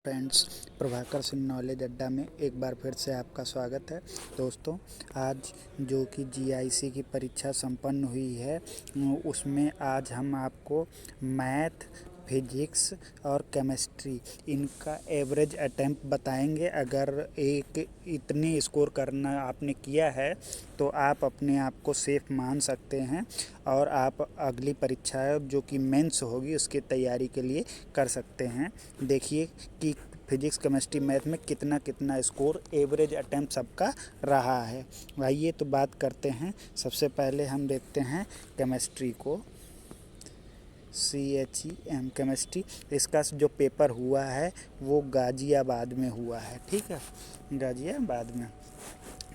Friends, Prabhakar Singh knowledge अड्डा में एक बार फिर से आपका स्वागत है। दोस्तों, आज जो कि जीआईसी की परीक्षा संपन्न हुई है, उसमें आज हम आपको मैथ, फिजिक्स और केमिस्ट्री इनका एवरेज अटेम्प्ट बताएंगे। अगर एक इतनी स्कोर करना आपने किया है तो आप अपने आप को सेफ मान सकते हैं और आप अगली परीक्षा जो कि मेंस होगी उसकी तैयारी के लिए कर सकते हैं। देखिए कि फिजिक्स, केमिस्ट्री, मैथ में कितना कितना स्कोर एवरेज अटेम्प्ट सबका रहा है। आइए तो बात करते हैं। सबसे पहले हम देखते हैं केमिस्ट्री को। CHEM केमिस्ट्री, इसका जो पेपर हुआ है वो गाज़ियाबाद में हुआ है। ठीक है, गाज़ियाबाद में।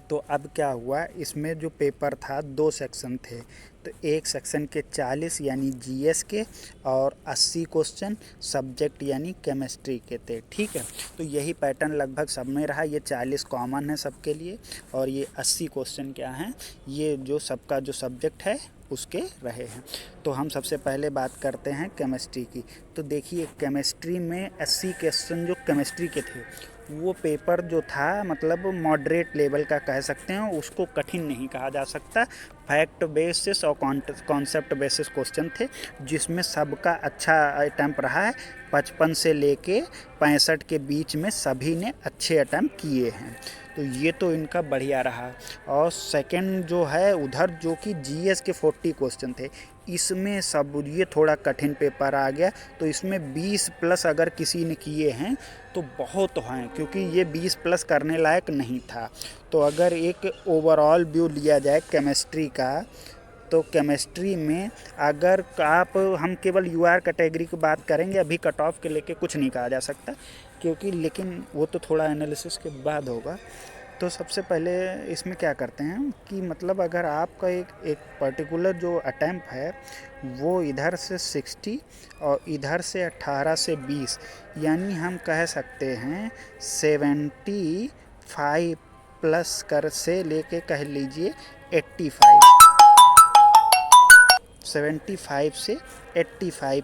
तो अब क्या हुआ, इसमें जो पेपर था 2 सेक्शन थे। तो एक सेक्शन के 40 यानी जीएस के और 80 क्वेश्चन सब्जेक्ट यानी केमिस्ट्री के थे। ठीक है, तो यही पैटर्न लगभग सब में रहा। ये 40 कॉमन है सबके लिए और ये 80 क्वेश्चन क्या हैं, ये जो सबका जो सब्जेक्ट है उसके रहे हैं। तो हम सबसे पहले बात करते हैं केमिस्ट्री की। तो देखिए, केमिस्ट्री में 80 क्वेश्चन जो केमिस्ट्री के थे, वो पेपर जो था मतलब मॉडरेट लेवल का कह सकते हैं, उसको कठिन नहीं कहा जा सकता। फैक्ट बेसिस और कॉन्सेप्ट बेसिस क्वेश्चन थे, जिसमें सबका अच्छा अटैम्प्ट रहा है। 55 से लेके 65 के बीच में सभी ने अच्छे अटैम्प्ट किए हैं। तो ये तो इनका बढ़िया रहा। और सेकंड जो है उधर जो कि जीएस के 40 क्वेश्चन थे, इसमें सब ये थोड़ा कठिन पेपर आ गया। तो इसमें 20 प्लस अगर किसी ने किए हैं तो बहुत हैं, क्योंकि ये 20 प्लस करने लायक नहीं था। तो अगर एक ओवरऑल व्यू लिया जाए केमिस्ट्री का, तो केमिस्ट्री में अगर आप हम केवल यूआर कैटेगरी की बात करेंगे, अभी कट ऑफ के लेके कुछ नहीं कहा जा सकता, क्योंकि लेकिन वो तो थोड़ा एनालिसिस के बाद होगा। तो सबसे पहले इसमें क्या करते हैं कि मतलब अगर आपका एक पर्टिकुलर जो अटैम्प्ट है वो इधर से 60 और इधर से 18 से 20, यानी हम कह सकते हैं 75 प्लस कर से लेके कह लीजिए 75 से 85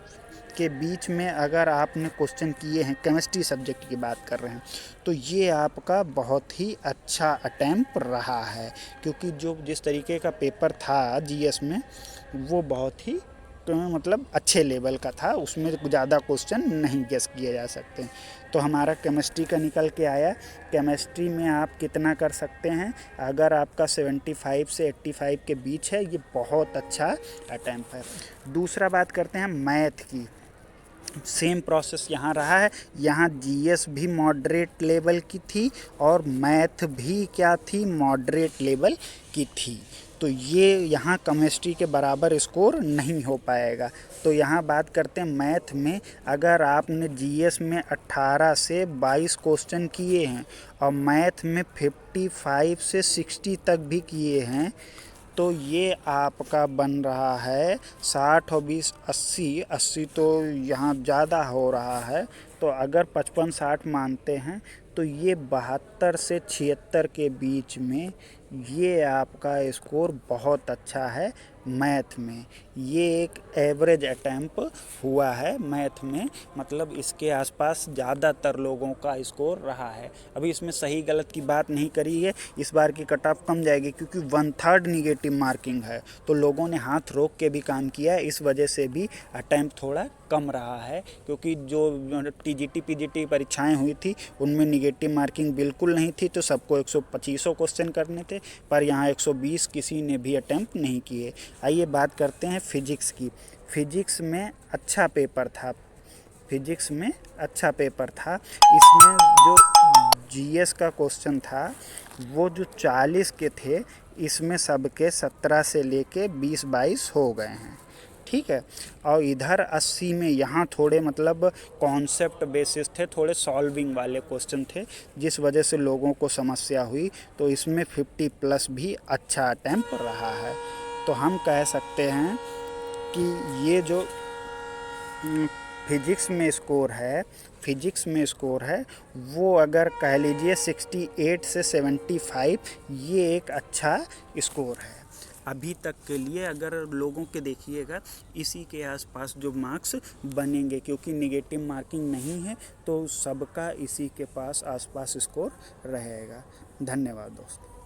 के बीच में अगर आपने क्वेश्चन किए हैं, केमिस्ट्री सब्जेक्ट की बात कर रहे हैं, तो ये आपका बहुत ही अच्छा अटैम्प्ट रहा है। क्योंकि जो जिस तरीके का पेपर था जीएस में, वो बहुत ही मतलब अच्छे लेवल का था, उसमें ज़्यादा क्वेश्चन नहीं गेस किए जा सकते। तो हमारा केमिस्ट्री का निकल के आया। केमिस्ट्री में आप कितना कर सकते हैं, अगर आपका 75 से 85 के बीच है, ये बहुत अच्छा अटैम्प्ट है। दूसरा बात करते हैं मैथ की। सेम प्रोसेस यहाँ रहा है। यहाँ जीएस भी मॉडरेट लेवल की थी और मैथ भी क्या थी, मॉडरेट लेवल की थी। तो ये यहाँ केमिस्ट्री के बराबर स्कोर नहीं हो पाएगा। तो यहाँ बात करते हैं मैथ में, अगर आपने जीएस में 18 से 22 क्वेश्चन किए हैं और मैथ में 55 से 60 तक भी किए हैं, तो ये आपका बन रहा है 60 और 20 80 तो यहाँ ज़्यादा हो रहा है। तो अगर 55-60 मानते हैं तो ये 72 से 76 के बीच में ये आपका स्कोर बहुत अच्छा है मैथ में। ये एक एवरेज अटैम्प्ट हुआ है मैथ में, मतलब इसके आसपास ज़्यादातर लोगों का स्कोर रहा है। अभी इसमें सही गलत की बात नहीं करी है, इस बार की कट ऑफ कम जाएगी क्योंकि 1/3 निगेटिव मार्किंग है। तो लोगों ने हाथ रोक के भी काम किया है, इस वजह से भी अटैम्प्ट थोड़ा कम रहा है। क्योंकि जो टीजीटी पीजीटी परीक्षाएं हुई थी उनमें निगेटिव मार्किंग बिल्कुल नहीं थी, तो सबको 125 क्वेश्चन करने थे, पर यहाँ 120 किसी ने भी अटैम्प्ट नहीं किए। आइए बात करते हैं फिजिक्स की। फिजिक्स में अच्छा पेपर था। फिजिक्स में अच्छा पेपर था। इसमें जो जीएस का क्वेश्चन था वो जो 40 के थे, इसमें सबके 17 से लेके 20-22 हो गए हैं। ठीक है, और इधर 80 में यहाँ थोड़े मतलब कॉन्सेप्ट बेसिस थे, थोड़े सॉल्विंग वाले क्वेश्चन थे, जिस वजह से लोगों को समस्या हुई। तो इसमें 50 प्लस भी अच्छा अटैम्प्ट रहा है। तो हम कह सकते हैं कि ये जो फिजिक्स में स्कोर है वो अगर कह लीजिए 68 से 75, ये एक अच्छा स्कोर है। अभी तक के लिए अगर लोगों के देखिएगा इसी के आसपास जो मार्क्स बनेंगे, क्योंकि नेगेटिव मार्किंग नहीं है तो सबका इसी के पास आसपास स्कोर रहेगा। धन्यवाद दोस्तों।